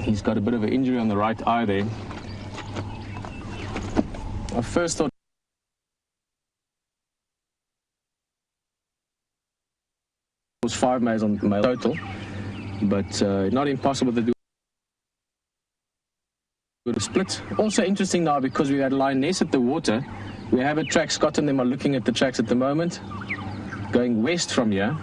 He's got a bit of an injury on the right eye there. I first thought it was 5 males on male total, but not impossible to do a split. Also interesting now, because we had lioness at the water, we have a track. Scott and them are looking at the tracks at the moment, going west from here.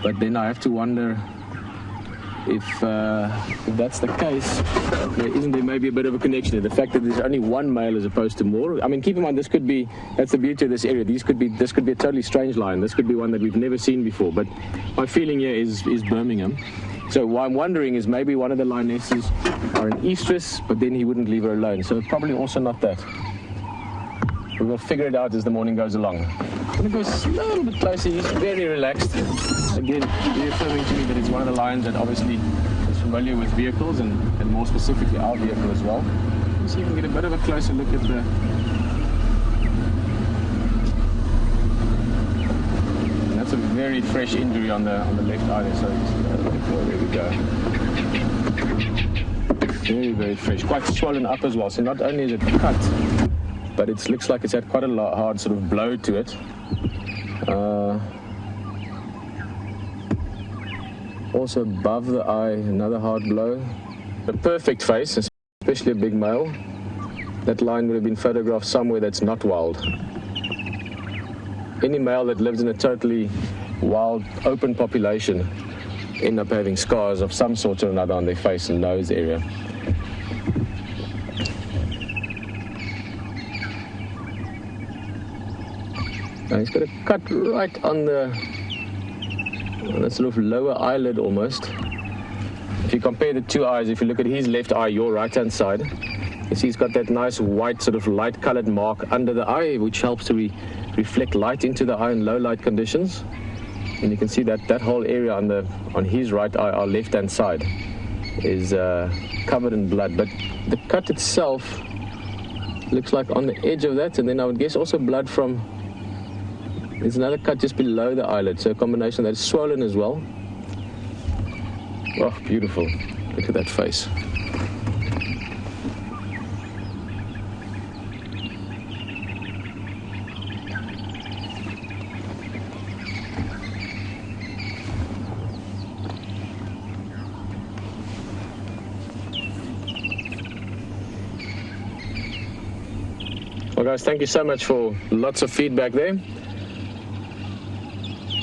But then I have to wonder if that's the case, isn't there maybe a bit of a connection there? The fact that there's only one male as opposed to more. I mean, keep in mind, this could be, that's the beauty of this area. This could be a totally strange lion. This could be one that we've never seen before. But my feeling here is Birmingham. So what I'm wondering is maybe one of the lionesses are an estrus, but then he wouldn't leave her alone. So probably also not that. We will figure it out as the morning goes along. I'm going to go a little bit closer. He's very relaxed. Again, reaffirming to me that it's one of the lions that obviously is familiar with vehicles, and more specifically our vehicle as well. Let's see if we can get a bit of a closer look at the... And that's a very fresh injury on the left eye there, so there we go. Very, very fresh. Quite swollen up as well. So not only is it cut, but it looks like it's had quite a hard sort of blow to it. Also above the eye, another hard blow. A perfect face, especially a big male. That lion would have been photographed somewhere that's not wild. Any male that lives in a totally wild, open population end up having scars of some sort or another on their face and nose area. Now he's got a cut right on the sort of lower eyelid almost. If you compare the two eyes, if you look at his left eye, your right-hand side, you see he's got that nice white sort of light-colored mark under the eye, which helps to reflect light into the eye in low light conditions. And you can see that whole area on his right eye, our left-hand side, is covered in blood. But the cut itself looks like on the edge of that, and then I would guess also blood from... There's another cut just below the eyelid, so a combination that's swollen as well. Oh, beautiful. Look at that face. Well, guys, thank you so much for lots of feedback there.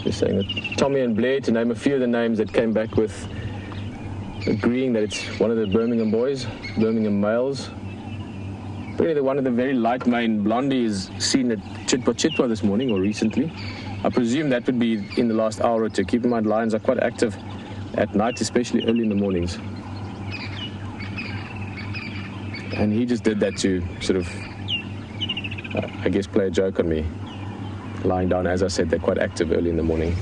Just saying that Tommy and Blair, to name a few of the names that came back with, agreeing that it's one of the Birmingham boys, Birmingham males. Really, one of the very light mane blondies seen at Chitwa this morning or recently. I presume that would be in the last hour or two. Keep in mind, lions are quite active at night, especially early in the mornings. And he just did that to sort of, I guess, play a joke on me. Lying down, as I said, they're quite active early in the morning.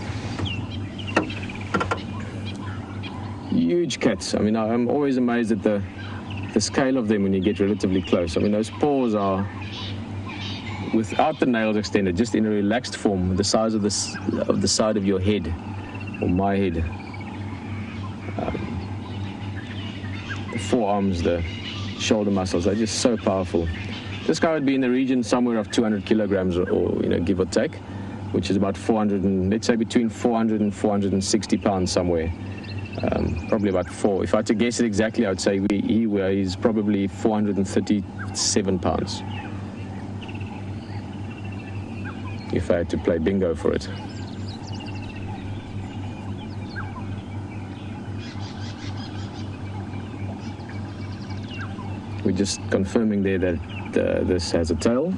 Huge cats. I mean, I'm always amazed at the scale of them when you get relatively close. I mean, those paws are, without the nails extended, just in a relaxed form, the size of the side of your head, or my head. The forearms, the shoulder muscles, they're just so powerful. This guy would be in the region somewhere of 200 kilograms or give or take, which is about 400 and, let's say, between 400 and 460 pounds somewhere. Probably about 4. If I had to guess it exactly, I would say he weighs probably 437 pounds. If I had to play bingo for it. We're just confirming there that this has a tail.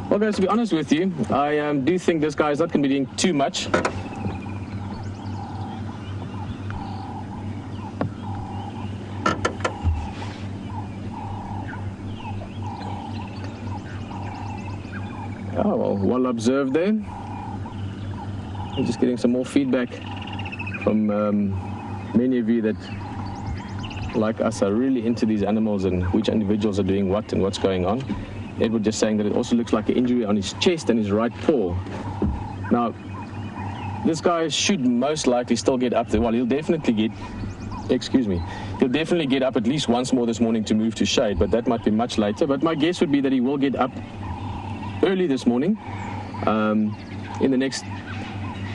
Well, guys, to be honest with you, I do think this guy is not going to be doing too much. Oh, well observed there. I'm just getting some more feedback from many of you that, like us, are really into these animals and which individuals are doing what and what's going on. Edward just saying that it also looks like an injury on his chest and his right paw. Now, this guy should most likely still get up there. Well, he'll definitely get, he'll definitely get up at least once more this morning to move to shade, but that might be much later. But my guess would be that he will get up early this morning, in the next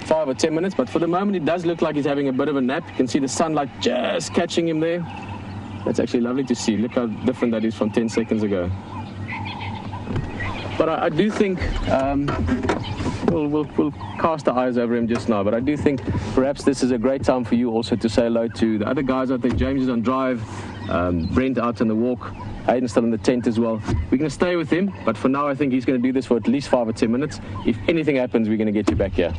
5 or 10 minutes. But for the moment, it does look like he's having a bit of a nap. You can see the sunlight just catching him there. That's actually lovely to see. Look how different that is from 10 seconds ago. But I do think we'll cast our eyes over him just now. But I do think perhaps this is a great time for you also to say hello to the other guys out there. James is on drive, Brent out on the walk, Hayden's still in the tent as well. We're going to stay with him, but for now I think he's going to do this for at least 5 or 10 minutes. If anything happens, we're going to get you back here.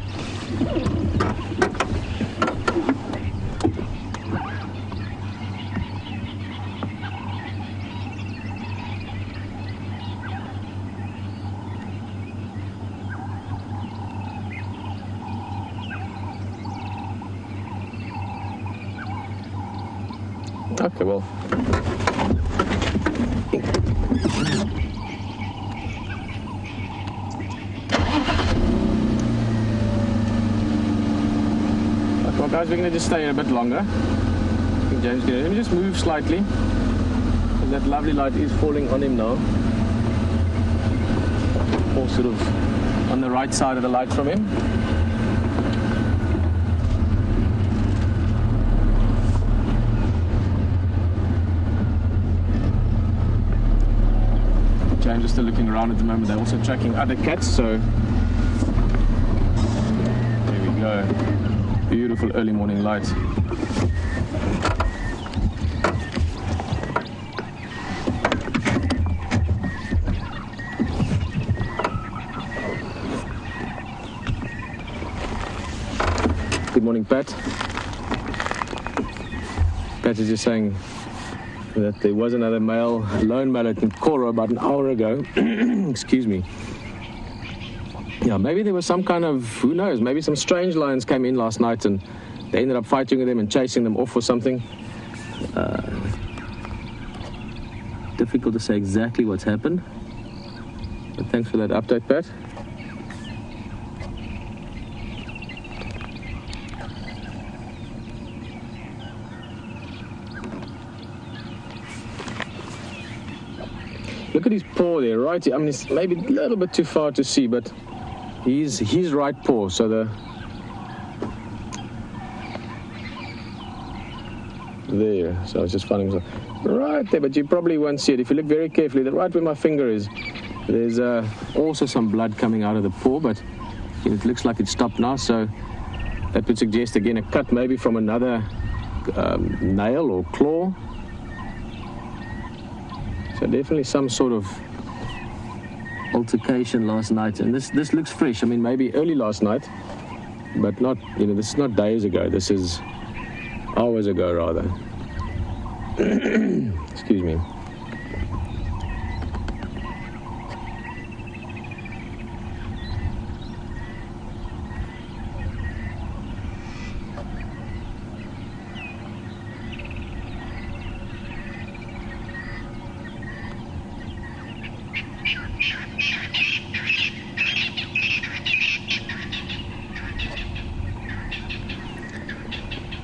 Okay, well. Okay, well, guys, we're going to just stay here a bit longer. I think James, let me just move slightly. That lovely light is falling on him now. All sort of on the right side of the light from him. James is still looking around at the moment. They're also tracking other cats, so there we go. Beautiful early morning light. Good morning, Pat. Pat is just saying that there was another male, lone male at Nkoro about an hour ago. Excuse me. Yeah, maybe there was some kind of, who knows, maybe some strange lions came in last night and they ended up fighting with them and chasing them off or something. Difficult to say exactly what's happened. But thanks for that update, Pat. Look at his paw there, right? I mean, it's maybe a little bit too far to see, but his right paw, so there. So I was just finding myself right there, but you probably won't see it. If you look very carefully, right where my finger is, there's also some blood coming out of the paw, but it looks like it's stopped now, so that would suggest, again, a cut maybe from another nail or claw. So definitely some sort of altercation last night, and this looks fresh. I mean, maybe early last night, but not, this is not days ago. This is hours ago, rather. Excuse me.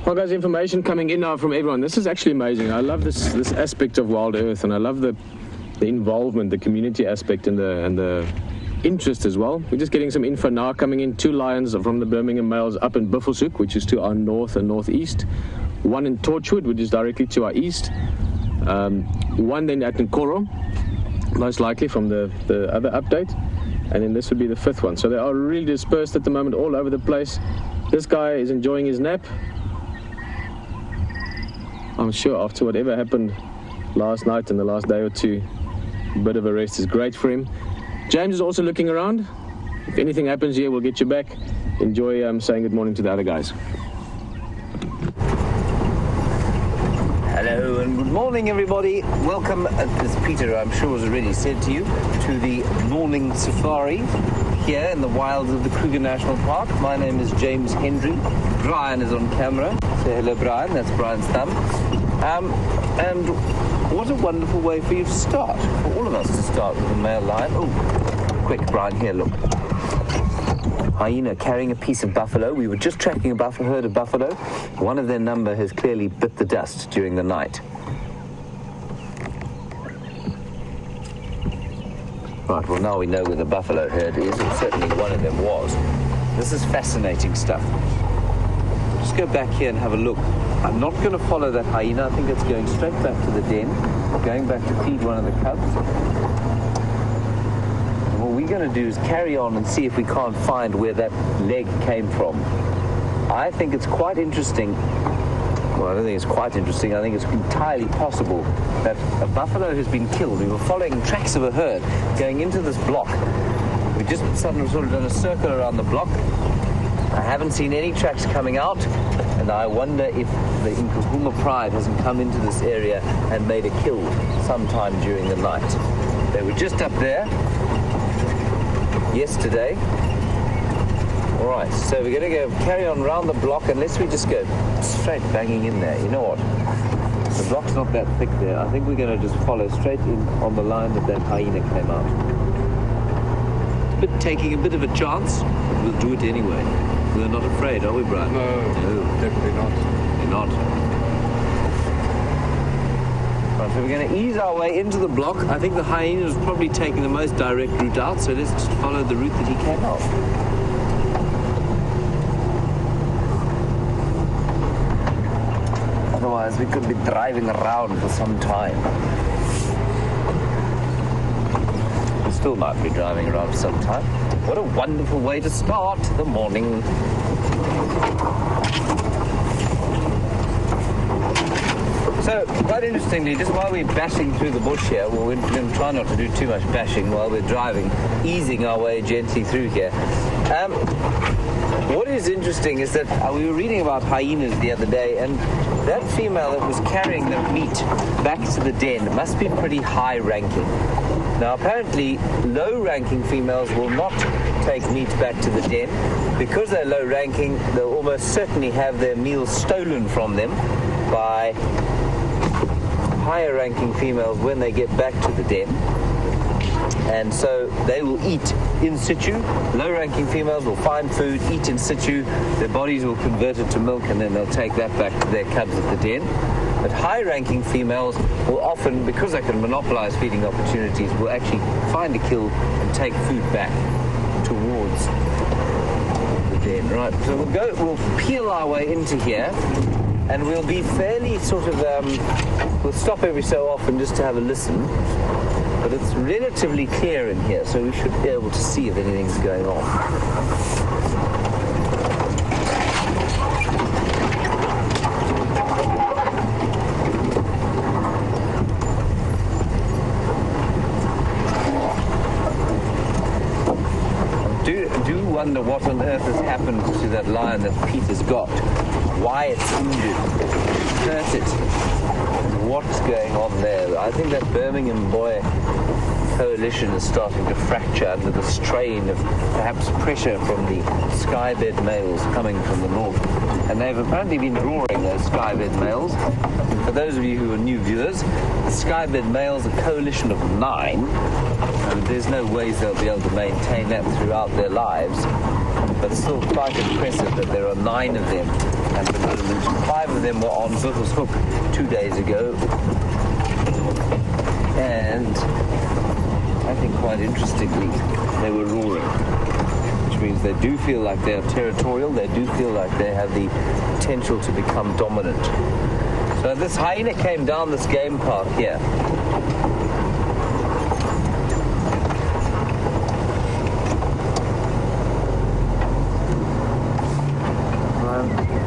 Well, guys, information coming in now from everyone. This is actually amazing. I love this aspect of WildEarth, and I love the involvement, the community aspect, and the interest as well. We're just getting some info now coming in. 2 lions from the Birmingham Males up in Buffelshoek, which is to our north and northeast. 1 in Torchwood, which is directly to our east. 1 then at Nkoro, most likely from the other update. And then this would be the 5th one. So they are really dispersed at the moment all over the place. This guy is enjoying his nap. I'm sure after whatever happened last night and the last day or two, a bit of a rest is great for him. James is also looking around. If anything happens here, we'll get you back. Enjoy saying good morning to the other guys. Hello and good morning, everybody. Welcome, as Peter, I'm sure, has already said to you, to the morning safari here in the wilds of the Kruger National Park. My name is James Hendry. Brian is on camera. Say hello, Brian. That's Brian's thumb. And what a wonderful way for you to start, for all of us to start with a male lion. Oh, quick, Brian, here, look. Hyena carrying a piece of buffalo. We were just tracking a herd of buffalo. One of their number has clearly bit the dust during the night. Right, well, now we know where the buffalo herd is, and certainly one of them was. This is fascinating stuff. Just go back here and have a look. I'm not going to follow that hyena. I think it's going straight back to the den, going back to feed one of the cubs. And what we're going to do is carry on and see if we can't find where that leg came from. I think it's quite interesting. Well, I don't think it's quite interesting. I think it's entirely possible that a buffalo has been killed. We were following tracks of a herd going into this block. We just suddenly sort of done a circle around the block. I haven't seen any tracks coming out, and I wonder if the Nkahuma Pride hasn't come into this area and made a kill sometime during the night. They were just up there yesterday. All right, so we're going to go carry on around the block unless we just go straight banging in there. You know what? The block's not that thick there. I think we're going to just follow straight in on the line that hyena came out. But taking a bit of a chance, but we'll do it anyway. We're not afraid, are we, Brian? No, definitely not. We're not. Right, so we're going to ease our way into the block. I think the hyena was probably taking the most direct route out, so let's just follow the route that he came out. Otherwise, we could be driving around for some time. We still might be driving around for some time. What a wonderful way to start the morning. So, quite interestingly, just while we're bashing through the bush here, well, we're going to try not to do too much bashing while we're driving, easing our way gently through here. What is interesting is that we were reading about hyenas the other day, and that female that was carrying the meat back to the den must be pretty high-ranking. Now, apparently, low-ranking females will not take meat back to the den. Because they're low-ranking, they'll almost certainly have their meals stolen from them by higher-ranking females when they get back to the den. And so they will eat in situ. Low-ranking females will find food, eat in situ. Their bodies will convert it to milk, and then they'll take that back to their cubs at the den. But high-ranking females will often, because they can monopolize feeding opportunities, will actually find a kill and take food back towards the den. Right, so we'll peel our way into here, and we'll be fairly sort of, we'll stop every so often just to have a listen. But it's relatively clear in here, so we should be able to see if anything's going on. Do wonder what on earth has happened to that lion that Peter's got. Why it's injured, hurt it, and what's going on there. I think that Birmingham boy coalition is starting to fracture under the strain of perhaps pressure from the skybed males coming from the north. And they've apparently been roaring, those skybed males. And for those of you who are new viewers, the skybed males, a coalition of 9. There's no ways they'll be able to maintain that throughout their lives. But it's still quite impressive that there are 9 of them at the moment. 5 of them were on Buffels Hook 2 days ago. And I think quite interestingly, they were roaring, which means they do feel like they are territorial, they do feel like they have the potential to become dominant. So this hyena came down this game path here.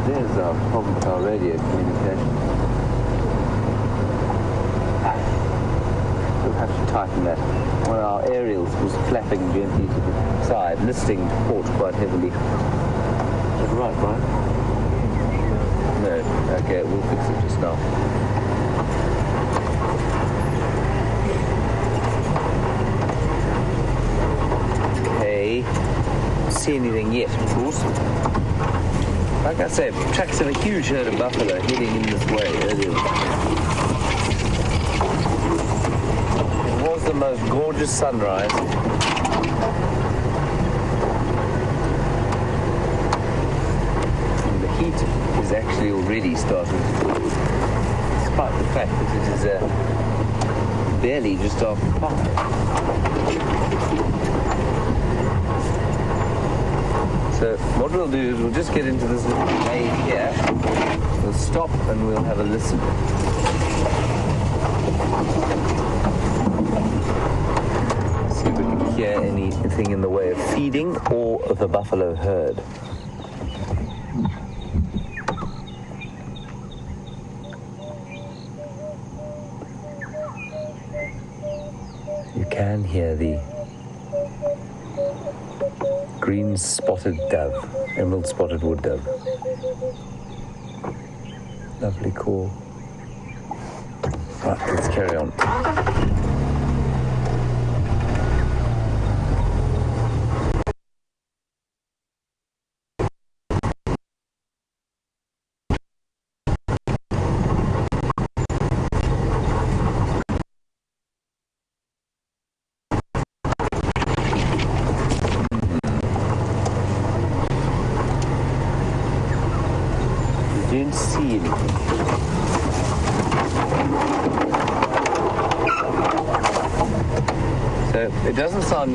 There's our problem with our radio communication. We'll have to tighten that. One of our aerials was flapping gently to the side, listing to port quite heavily. Is that right, Brian? No. Okay, we'll fix it just now. Okay. See anything yet, of course. Like I say, tracks of a huge herd of buffalo heading in this way earlier. It was the most gorgeous sunrise. And the heat is actually already starting to fall, despite the fact that it is barely just after 5. So what we'll do is we'll just get into this little cave here. We'll stop and we'll have a listen. See if we can hear anything in the way of feeding or of the buffalo herd. You can hear the green spotted dove, emerald spotted wood dove. Lovely call. Right, let's carry on. Didn't see anything. So it doesn't sound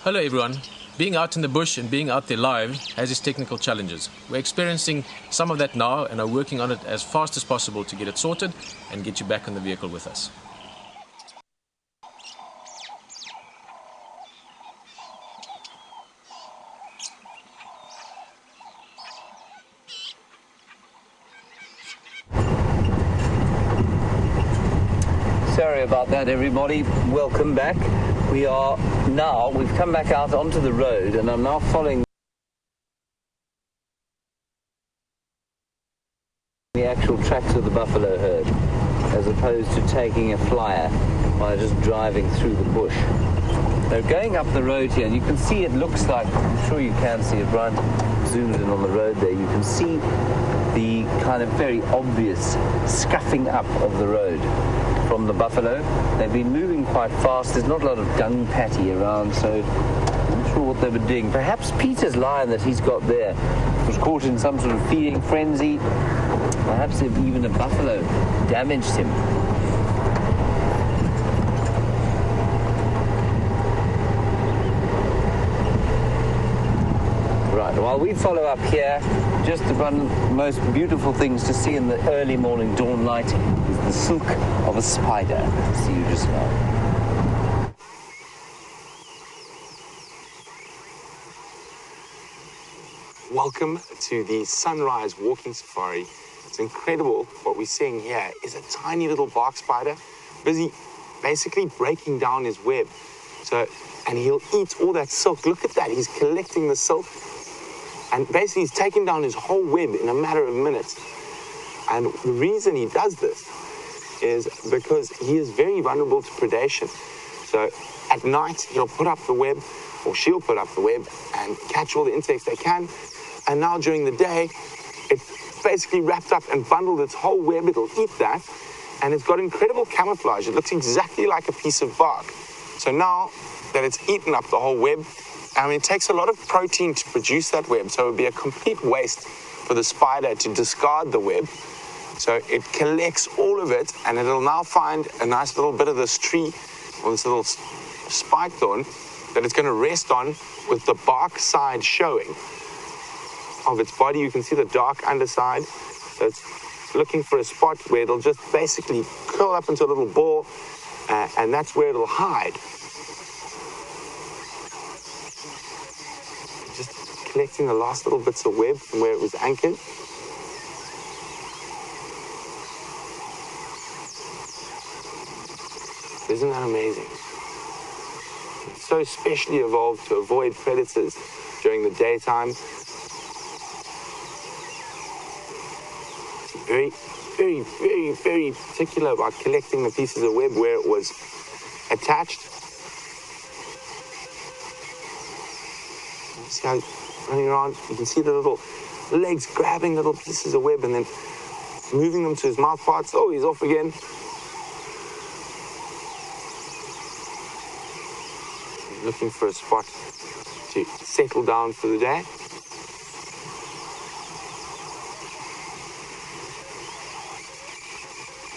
Hello everyone. Being out in the bush and being out there live has its technical challenges. We're experiencing some of that now and are working on it as fast as possible to get it sorted and get you back in the vehicle with us. Sorry about that, everybody. Welcome back. We've come back out onto the road, and I'm now following the actual tracks of the buffalo herd, as opposed to taking a flyer while just driving through the bush. They're going up the road here, and you can see it looks like, I'm sure you can see it, Brian zoomed in on the road there, you can see the kind of very obvious scuffing up of the road from the buffalo. They've been moving quite fast. There's not a lot of dung patty around, so I'm not sure what they were doing. Perhaps Peter's lion that he's got there was caught in some sort of feeding frenzy. Perhaps even a buffalo damaged him. Right, while we follow up here, just one of the most beautiful things to see in the early morning dawn light is the silk of a spider. See you just now. Welcome to the sunrise walking safari. It's incredible. What we're seeing here is a tiny little bark spider busy basically breaking down his web. And he'll eat all that silk. Look at that, he's collecting the silk. And basically he's taking down his whole web in a matter of minutes. And the reason he does this is because he is very vulnerable to predation. So at night, he'll put up the web, or she'll put up the web, and catch all the insects they can. And now during the day, it's basically wrapped up and bundled its whole web. It'll eat that. And it's got incredible camouflage. It looks exactly like a piece of bark. So now that it's eaten up the whole web, it takes a lot of protein to produce that web, so it would be a complete waste for the spider to discard the web. So it collects all of it, and it'll now find a nice little bit of this tree, or this little spike thorn, that it's going to rest on with the bark side showing of its body. You can see the dark underside. So it's looking for a spot where it'll just basically curl up into a little ball, and that's where it'll hide. Collecting the last little bits of web from where it was anchored. Isn't that amazing? It's so specially evolved to avoid predators during the daytime. It's very, very, very, very particular about collecting the pieces of web where it was attached. See how running around, you can see the little legs grabbing little pieces of web and then moving them to his mouth parts. Oh, he's off again. He's looking for a spot to settle down for the day.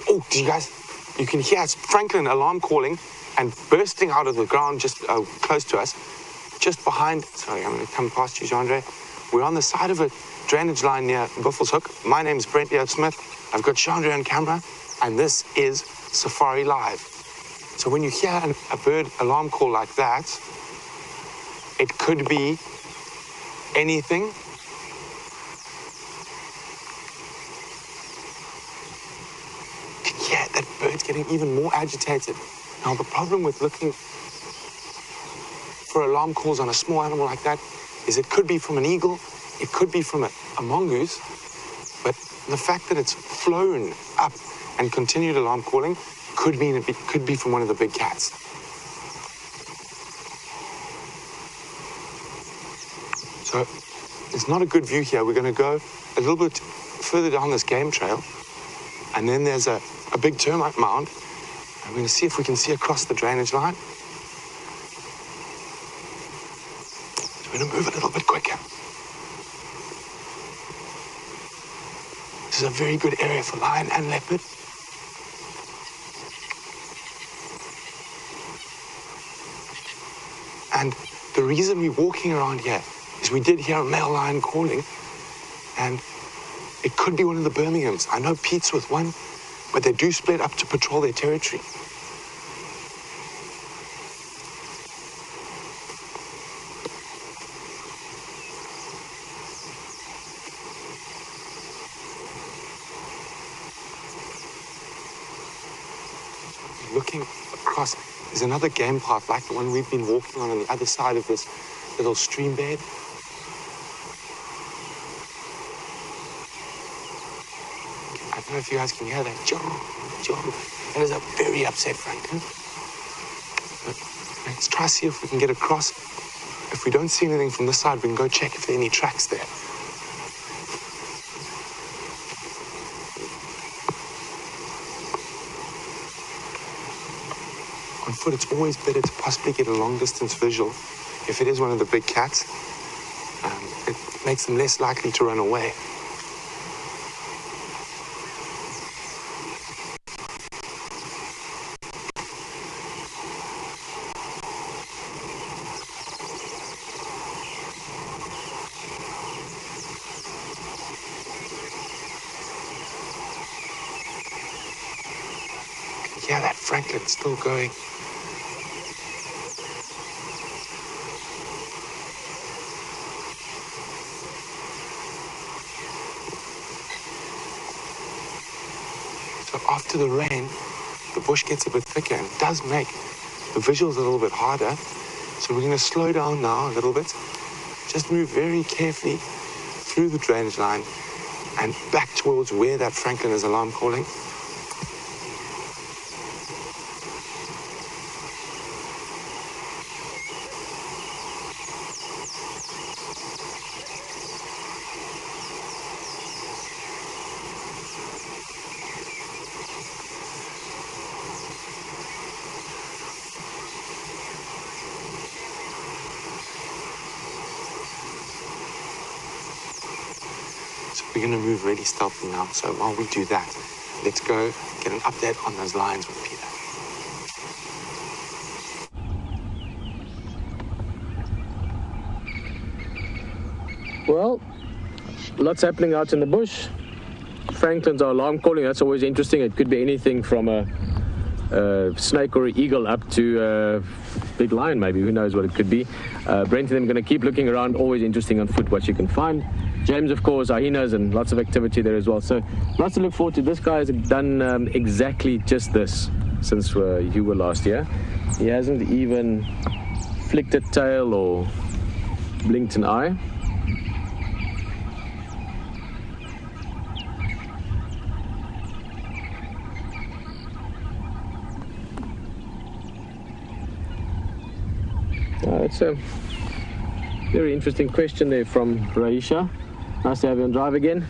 Oh, you can hear Franklin alarm calling and bursting out of the ground just close to us. Just behind, sorry, I'm going to come past you, Jean-Andre. We're on the side of a drainage line near Buffels Hook. My name's Brent Smith. I've got Jean-Andre on camera, and this is Safari Live. So when you hear a bird alarm call like that, it could be anything. Yeah, that bird's getting even more agitated. Now, the problem with looking for alarm calls on a small animal like that is it could be from an eagle, it could be from a mongoose, but the fact that it's flown up and continued alarm calling could be from one of the big cats. So it's not a good view here. We're going to go a little bit further down this game trail, and then there's a big termite mound. I'm going to see if we can see across the drainage line. We're going to move a little bit quicker. This is a very good area for lion and leopard. And the reason we're walking around here is we did hear a male lion calling, and it could be one of the Birminghams. I know Pete's with one, but they do split up to patrol their territory. Looking across, there's another game path like the one we've been walking on the other side of this little stream bed. I don't know if you guys can hear that. That is a very upset Franklin. Let's try see if we can get across. If we don't see anything from this side, we can go check if there are any tracks there. On foot, it's always better to possibly get a long-distance visual. If it is one of the big cats, it makes them less likely to run away. Yeah, that Franklin's still going. So after the rain, the bush gets a bit thicker and it does make the visuals a little bit harder. So we're going to slow down now a little bit. Just move very carefully through the drainage line and back towards where that Franklin is alarm calling. We're going to move really stealthy now, so while we do that, let's go get an update on those lines with Peter. Well, lots happening out in the bush. Franklin's are alarm calling, that's always interesting. It could be anything from a snake or an eagle up to a big lion maybe, who knows what it could be. Brent and them are going to keep looking around, always interesting on foot what you can find. James, of course, hyenas and lots of activity there as well. So lots to look forward to. This guy has done exactly just this since you were last year. He hasn't even flicked a tail or blinked an eye. It's a very interesting question there from Raisha. Nice to have you on drive again,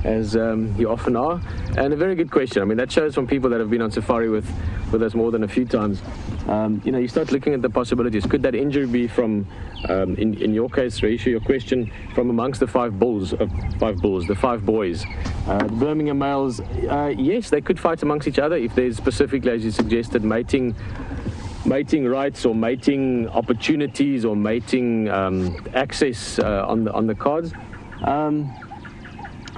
as you often are. And a very good question. I mean, that shows from people that have been on safari with us more than a few times. You start looking at the possibilities. Could that injury be from, in your case, Raisha, your question, from amongst the five boys? The Birmingham males, yes, they could fight amongst each other if there's specifically, as you suggested, mating rights or mating opportunities or mating access on the cards.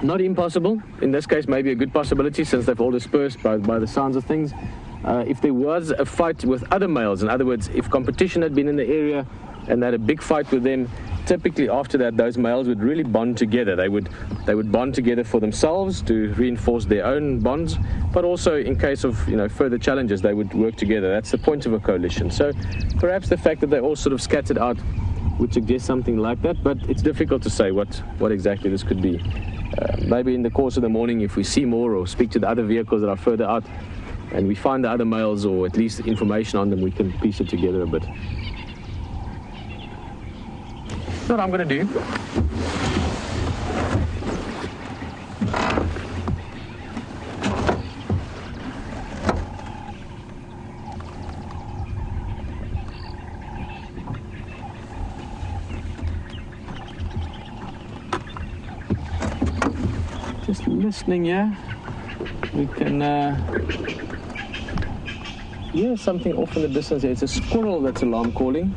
Not impossible. In this case, maybe a good possibility since they've all dispersed by the sounds of things. If there was a fight with other males, in other words, if competition had been in the area and they had a big fight with them, typically after that, those males would really bond together. They would bond together for themselves to reinforce their own bonds, but also in case of further challenges, they would work together. That's the point of a coalition. So perhaps the fact that they're all sort of scattered out would suggest something like that, but it's difficult to say what exactly this could be. Maybe in the course of the morning, if we see more or speak to the other vehicles that are further out and we find the other males or at least information on them, we can piece it together a bit. That's what I'm going to do. Just listening, yeah. We can hear something off in the distance here. It's a squirrel that's alarm calling.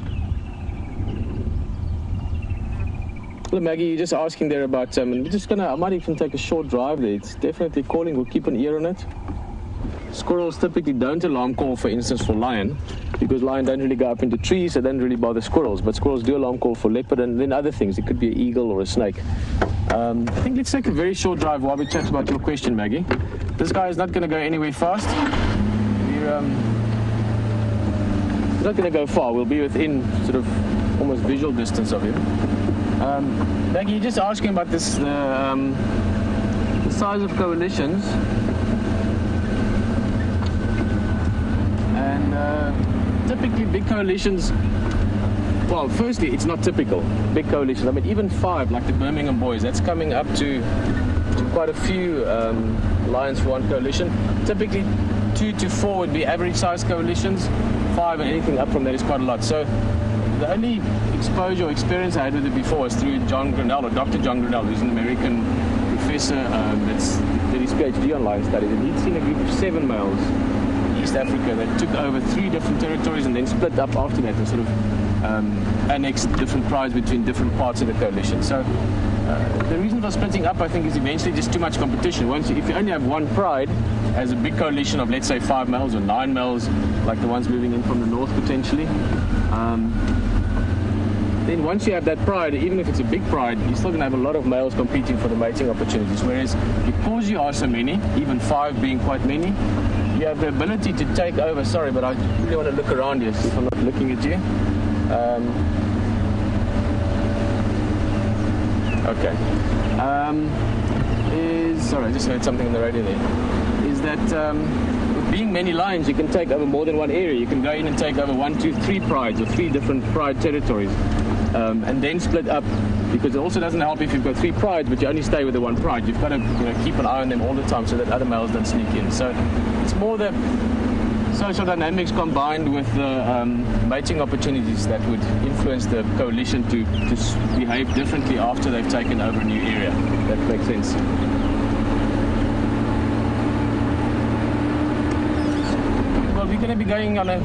Well, Maggie, you're just asking there about, and we're just I might even take a short drive there. It's definitely calling. We'll keep an ear on it. Squirrels typically don't alarm call, for instance, for lion, because lion don't really go up into trees, so they don't really bother squirrels. But squirrels do alarm call for leopard and then other things. It could be an eagle or a snake. I think let's take a very short drive while we chat about your question, Maggie. This guy is not going to go anywhere fast. He's not going to go far. We'll be within sort of almost visual distance of him. Maggie, you're just asking about this, the size of coalitions. And typically big coalitions, well, firstly, it's not typical, big coalitions. I mean, even 5, like the Birmingham boys, that's coming up to quite a few lions for one coalition. Typically 2 to 4 would be average size coalitions. 5 and anything up from that is quite a lot. So the only exposure or experience I had with it before was through John Grinnell, or Dr. John Grinnell, who's an American professor that did his PhD on lion studies, and he'd seen a group of 7 males in East Africa that took over 3 different territories and then split up after that and sort of annexed different prides between different parts of the coalition. So the reason for splitting up, I think, is eventually just too much competition. If you only have one pride as a big coalition of, let's say, 5 males or 9 males, like the ones moving in from the north potentially, then once you have that pride, even if it's a big pride, you're still going to have a lot of males competing for the mating opportunities. Whereas because you are so many, even 5 being quite many, you have the ability to take over. Sorry, but I really want to look around here, see if I'm not looking at you. Okay. Sorry, I just heard something on the radio there. Is that with being many lions, you can take over more than one area. You can go in and take over 1, 2, 3 prides or 3 different pride territories, and then split up. Because it also doesn't help if you've got 3 prides, but you only stay with the one pride. You've got to keep an eye on them all the time so that other males don't sneak in. So it's more the social dynamics combined with the mating opportunities that would influence the coalition to behave differently after they've taken over a new area. That makes sense. Well, we're going to be going on a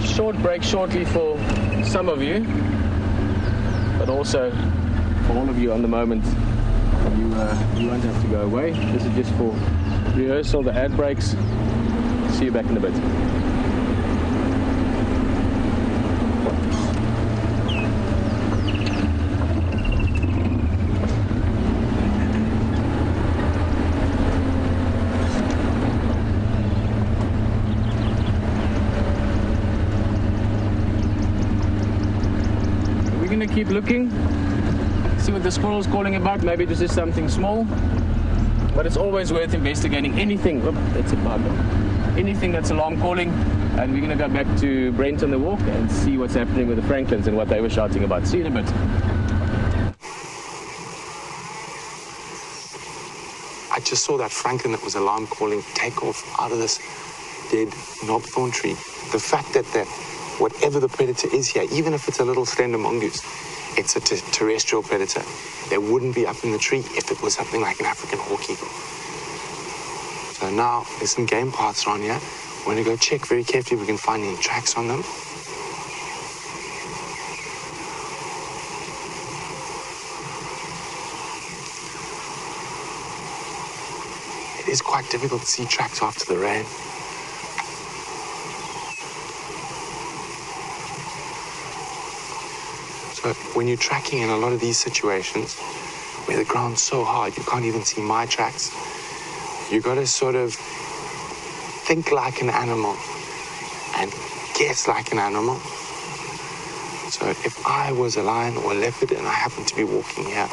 short break shortly for some of you, but also for all of you on the moment, you won't have to go away. This is just for rehearsal, the ad breaks. See you back in a bit. We're going to keep looking, see what the squirrel's calling about. Maybe this is something small, but it's always worth investigating anything. Oh, it's a bug. Anything that's alarm calling, and we're going to go back to Brent on the walk and see what's happening with the Franklins and what they were shouting about. See you in a bit. I just saw that Franklin that was alarm calling take off out of this dead knobthorn tree. The fact that whatever the predator is here, even if it's a little slender mongoose, it's a terrestrial predator. They wouldn't be up in the tree if it was something like an African hawk eagle. So now there's some game paths around here. We're going to go check very carefully if we can find any tracks on them. It is quite difficult to see tracks after the rain. So when you're tracking in a lot of these situations where the ground's so hard you can't even see my tracks, you got to sort of think like an animal and guess like an animal. So if I was a lion or a leopard and I happened to be walking here,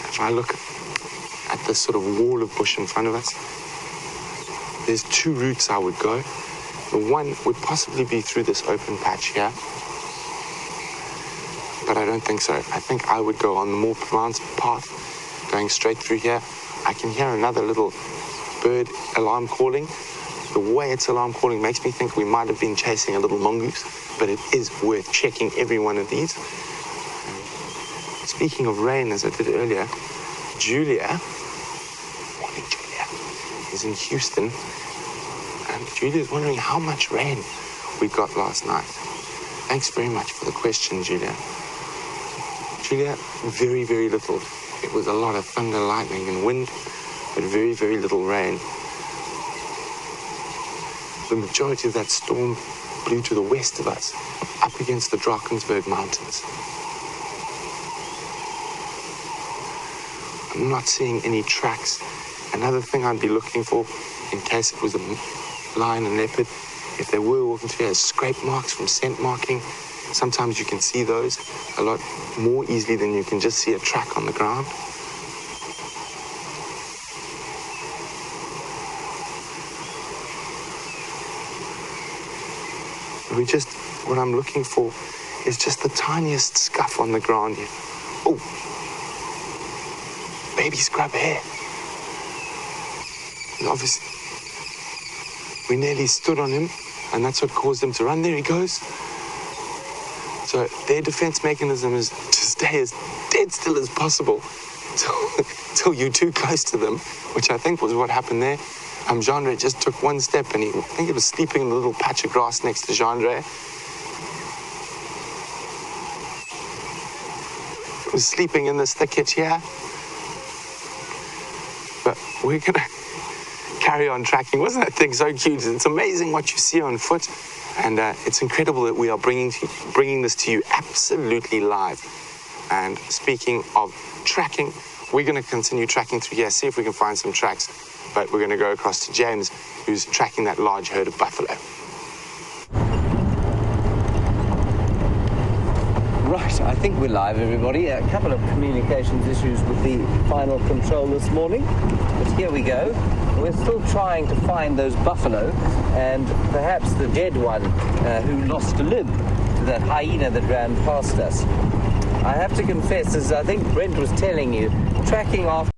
if I look at this sort of wall of bush in front of us, there's 2 routes I would go. The one would possibly be through this open patch here, but I don't think so. I think I would go on the more pronounced path, going straight through here. I can hear another little bird alarm calling. The way it's alarm calling makes me think we might have been chasing a little mongoose, but it is worth checking every one of these. Speaking of rain, as I did earlier, Julia, morning Julia, is in Houston, and Julia's wondering how much rain we got last night. Thanks very much for the question, Julia. Julia, very, very little. It was a lot of thunder, lightning, and wind, but very, very little rain. The majority of that storm blew to the west of us, up against the Drakensberg Mountains. I'm not seeing any tracks. Another thing I'd be looking for, in case it was a lion and leopard, if they were walking through, scrape marks from scent marking. Sometimes you can see those a lot more easily than you can just see a track on the ground. What I'm looking for is just the tiniest scuff on the ground here. Oh, baby scrub hare. And obviously, we nearly stood on him, and that's what caused him to run. There he goes. So their defense mechanism is to stay as dead still as possible till you're too close to them, which I think was what happened there. Jean-Ray just took one step, and I think he was sleeping in a little patch of grass next to Jean-Ray. He was sleeping in this thicket here. But we're going to carry on tracking. Wasn't that thing so cute? It's amazing what you see on foot. And it's incredible that we are bringing this to you absolutely live. And speaking of tracking, we're going to continue tracking through here, see if we can find some tracks. But we're going to go across to James, who's tracking that large herd of buffalo. Right, I think we're live, everybody. A couple of communications issues with the final control this morning, but here we go. We're still trying to find those buffalo, and perhaps the dead one who lost a limb to that hyena that ran past us. I have to confess, as I think Brent was telling you, tracking after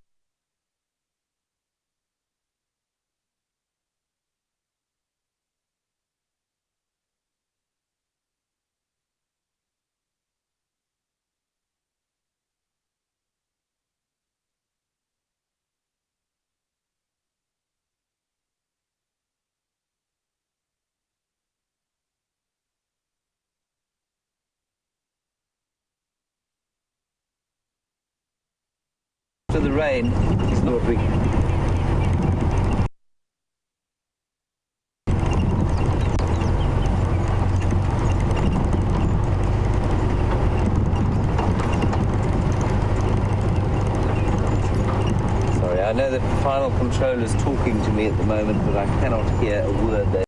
the rain is not big. Sorry, I know that final control is talking to me at the moment, but I cannot hear a word they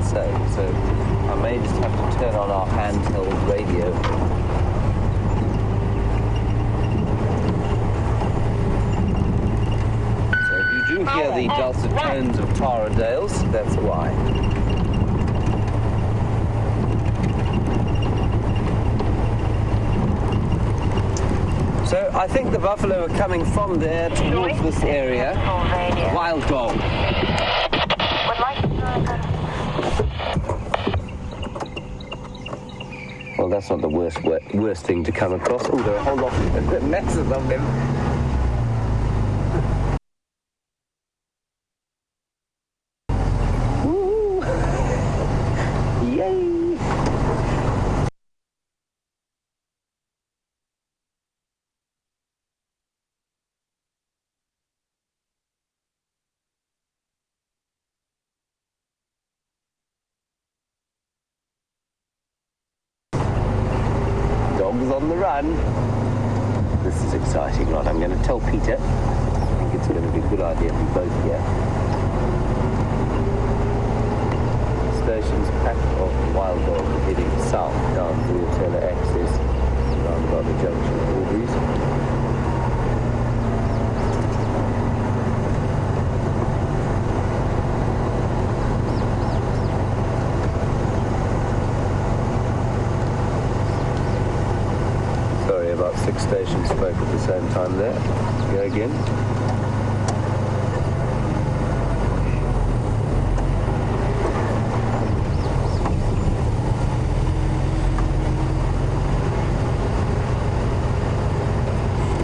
say, so I may just have to turn on our handheld radio. You hear the dulcet tones of Tara Dales, that's why. So I think the buffalo are coming from there towards this area. Wild dog. Well, that's not the worst thing to come across. Oh, there are a whole lot of masses of them. On the run. This is exciting, right? I'm going to tell Peter. I think it's going to be a good idea if we both here. Station's pack of wild dogs heading south down the Taylor axis around about the junction of Aubrey's. About 6 stations spoke at the same time there. Let's go again.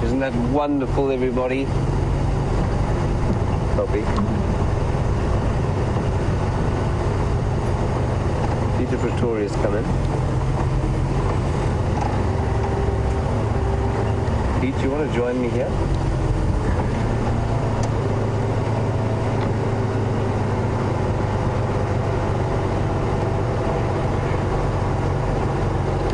Isn't that wonderful, everybody? Copy. Peter Pretorius come in. Pete, do you want to join me here?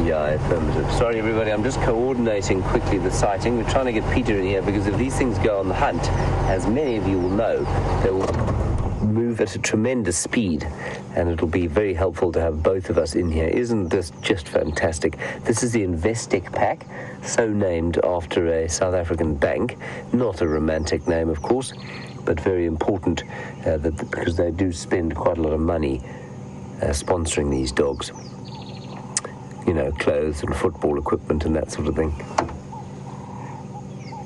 Yeah, affirmative. Sorry, everybody, I'm just coordinating quickly the sighting. We're trying to get Peter in here because if these things go on the hunt, as many of you will know, they will move at a tremendous speed, and it'll be very helpful to have both of us in here. Isn't this just fantastic? This is the Investec pack, so named after a South African bank. Not a romantic name, of course, but very important because they do spend quite a lot of money sponsoring these dogs. You know, clothes and football equipment and that sort of thing.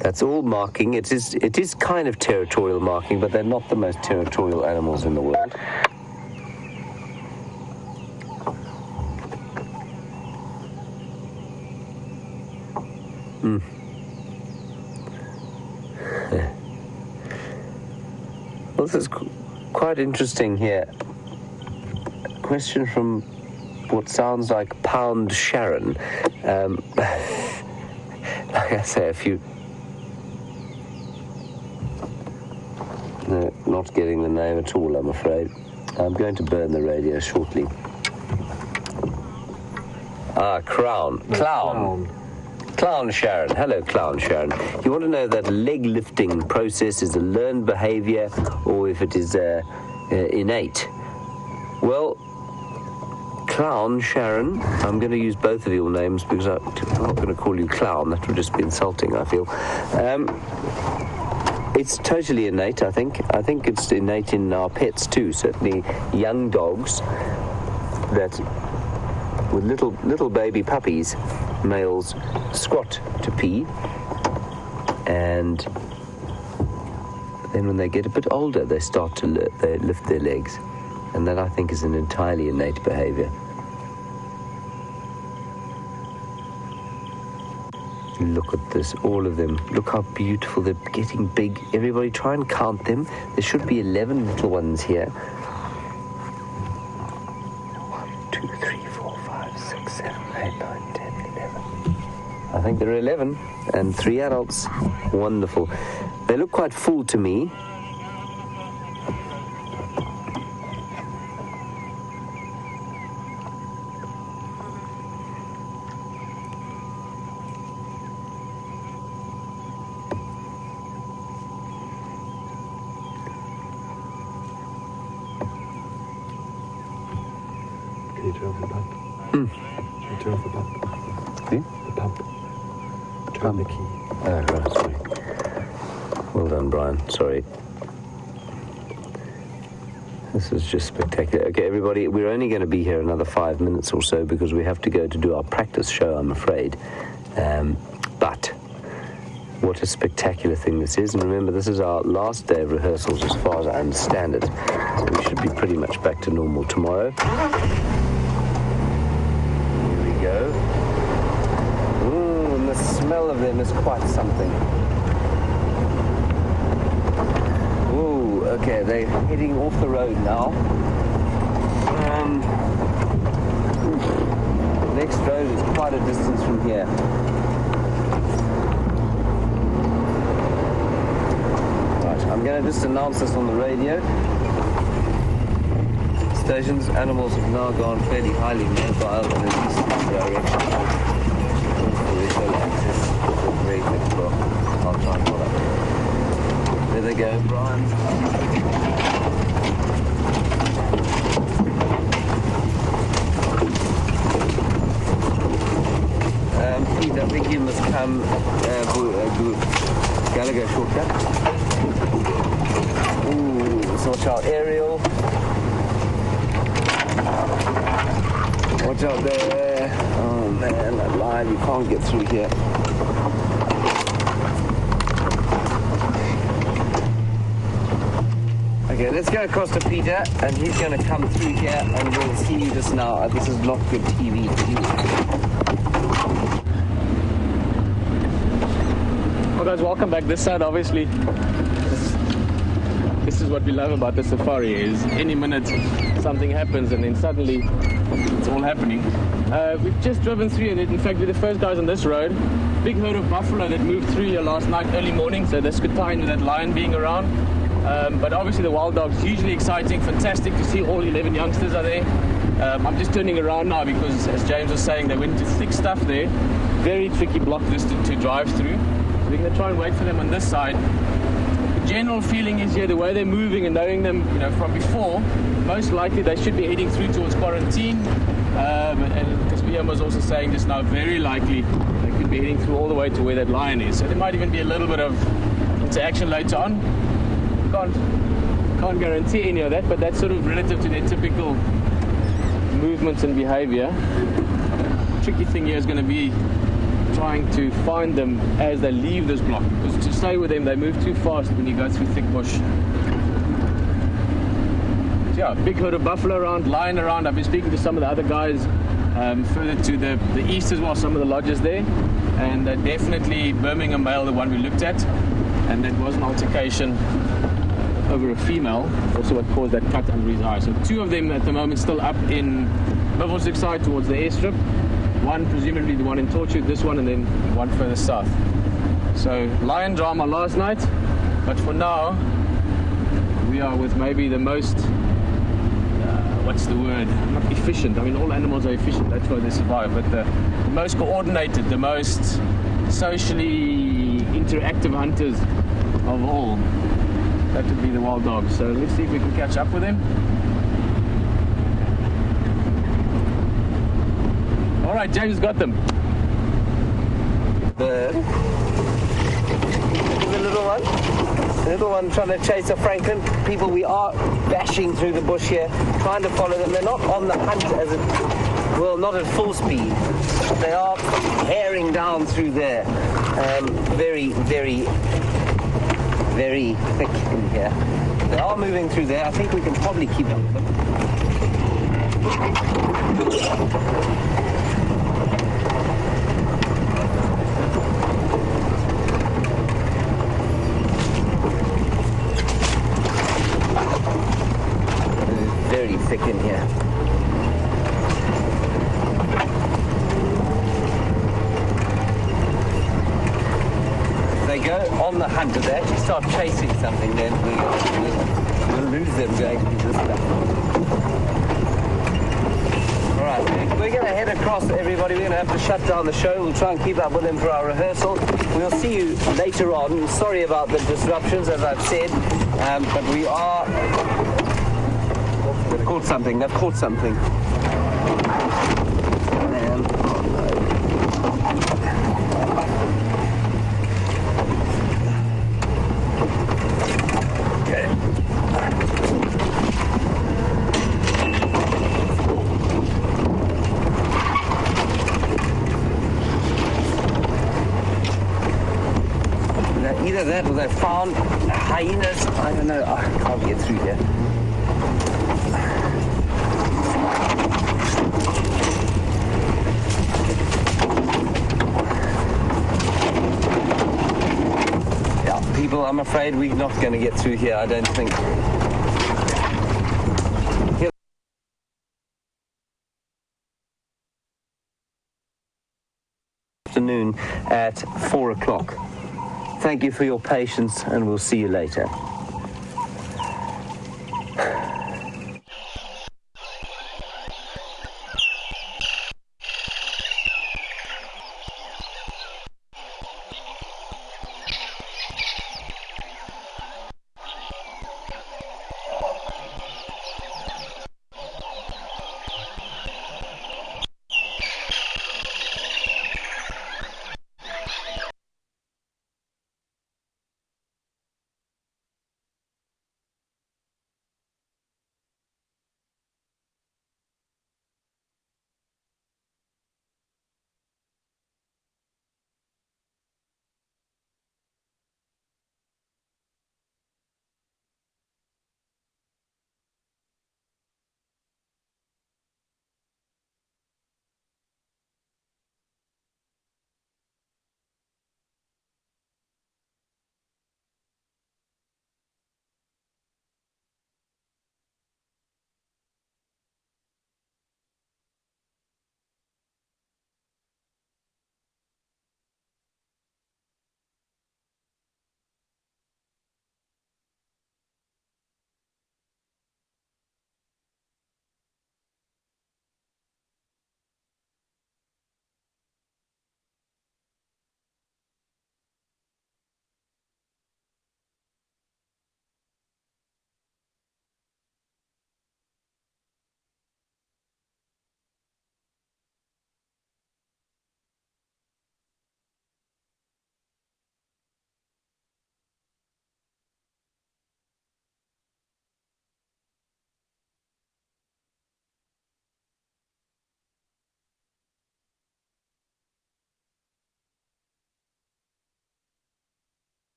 That's all marking. It is kind of territorial marking, but they're not the most territorial animals in the world. Well, this is quite interesting here. Question from what sounds like Pound Sharon. Like I say, a few... No, not getting the name at all, I'm afraid. I'm going to burn the radio shortly. Clown Sharon. Hello, Clown Sharon. You want to know that leg lifting process is a learned behavior or if it is innate? Well, Clown Sharon, I'm going to use both of your names because I'm not going to call you Clown. That would just be insulting, I feel. It's totally innate, I think. I think it's innate in our pets too. Certainly young dogs that with little baby puppies, males squat to pee, and then when they get a bit older, they start to they lift their legs, and that I think is an entirely innate behavior. Look at this, all of them. Look how beautiful, they're getting big. Everybody try and count them. There should be 11 little ones here. 1, 2, 3, 4, 5, 6, 7, 8, 9, 10, 11. I think there are 11 and 3 adults. Wonderful. They look quite full to me. Can you turn off the pump? Can you turn off the pump? See? The pump. Turn the key. Oh, right, sorry. Well done, Brian. Sorry. This is just spectacular. Okay, everybody, we're only going to be here another 5 minutes or so because we have to go to do our practice show, I'm afraid. But what a spectacular thing this is. And remember, this is our last day of rehearsals as far as I understand it. So we should be pretty much back to normal tomorrow. Here we go. And the smell of them is quite something. Ooh, okay, they're heading off the road now. The next road is quite a distance from here. I'm going to just announce this on the radio. Stations, animals have now gone fairly highly mobile in the eastern direction. Visual access is very difficult. I'll try and pull up. There they go, Brian. Pete, I think you must come Gallagher shortcut. Ooh, watch out, Ariel. Watch out there. Oh man, that line, you can't get through here. Okay, let's go across to Peter, and he's going to come through here, and we'll see you just now. This is not good TV for you. Well guys, welcome back. This side, obviously, this is what we love about the safari, is any minute something happens and then suddenly it's all happening. We've just driven through it. In fact, we're the first guys on this road. big herd of buffalo that moved through here last night early morning, so this could tie in with that lion being around. But obviously the wild dogs, hugely exciting, fantastic to see all 11 youngsters are there. I'm just turning around now because, as James was saying, they went into thick stuff there. Very tricky block this to drive through. So we're going to try and wait for them on this side. The general feeling is here, the way they're moving and knowing them, from before, most likely they should be heading through towards quarantine. And because Liam was also saying just now, very likely they could be heading through all the way to where that lion is. So there might even be a little bit of interaction later on. Can't guarantee any of that, but that's sort of relative to their typical movements and behavior. The tricky thing here is going to be trying to find them as they leave this block, because to stay with them, they move too fast when you go through thick bush. So yeah, big herd of buffalo around, lion around. I've been speaking to some of the other guys further to the east as well, some of the lodges there, and definitely Birmingham Male, the one we looked at, and that was an altercation over a female, also what caused that cut under his eye. So two of them at the moment still up in Investec side towards the airstrip. One presumably the one in Torchwood, this one, and then one further south. So lion drama last night, but for now we are with maybe the most what's the word? Not efficient. I mean, all animals are efficient, that's why they survive, but the most coordinated, the most socially interactive hunters of all. That would be the wild dogs. So let's see if we can catch up with them. All right, James got them. Bird. The little one. The little one trying to chase a francolin. People, we are dashing through the bush here, trying to follow them. They're not on the hunt not at full speed. They are herring down through there. Very, very, very thick in here. They are moving through there. I think we can probably keep up with them. Very thick in here. They go on the hunt. If they actually start chasing something, then we'll lose them going to this stuff. All right, we're going to head across, everybody. We're going to have to shut down the show. We'll try and keep up with them for our rehearsal. We'll see you later on. Sorry about the disruptions, as I've said, but we are... They've caught something. They've caught something. Either that or they found hyenas. I don't know. I can't get through here. Yeah, people, I'm afraid we're not going to get through here, I don't think. Afternoon at 4 o'clock. Thank you for your patience, and we'll see you later.